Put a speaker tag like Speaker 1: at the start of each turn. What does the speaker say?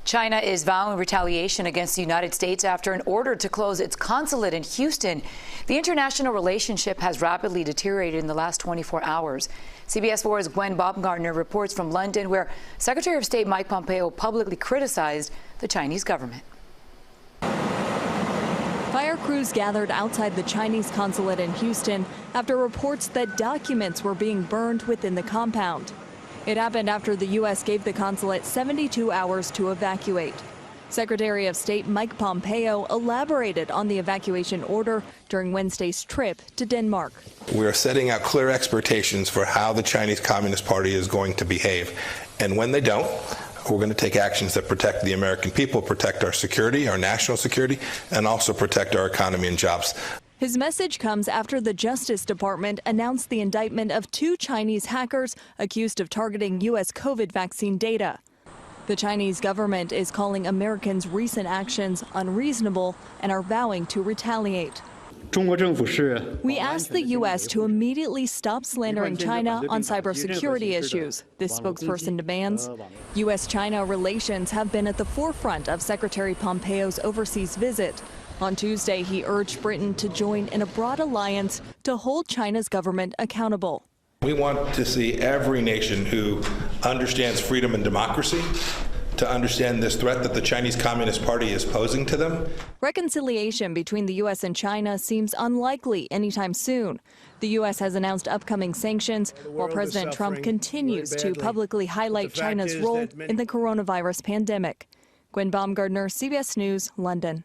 Speaker 1: China is vowing retaliation against the United States after an order to close its consulate in Houston. The international relationship has rapidly deteriorated in the last 24 hours. CBS 4's Gwen Baumgartner reports from London, where Secretary of State Mike Pompeo publicly criticized the Chinese government.
Speaker 2: Fire crews gathered outside the Chinese consulate in Houston after reports that documents were being burned within the compound. It happened after the U.S. gave the consulate 72 hours to evacuate. Secretary of State Mike Pompeo elaborated on the evacuation order during Wednesday's trip to Denmark.
Speaker 3: We are setting out clear expectations for how the Chinese Communist Party is going to behave. And when they don't, we're going to take actions that protect the American people, protect our security, our national security, and also protect our economy and jobs.
Speaker 2: His message comes after the Justice Department announced the indictment of 2 Chinese hackers accused of targeting U.S. COVID vaccine data. The Chinese government is calling Americans' recent actions unreasonable and are vowing to retaliate. We ask the U.S. to immediately stop slandering China on cybersecurity issues, this spokesperson demands. U.S.-China relations have been at the forefront of Secretary Pompeo's overseas visit. On Tuesday, he urged Britain to join in a broad alliance to hold China's government accountable.
Speaker 3: We want to see every nation who understands freedom and democracy to understand this threat that the Chinese Communist Party is posing to them.
Speaker 2: Reconciliation between the U.S. and China seems unlikely anytime soon. The U.S. has announced upcoming sanctions, while President Trump continues to publicly highlight China's role in the coronavirus pandemic. Gwen Baumgartner, CBS News, London.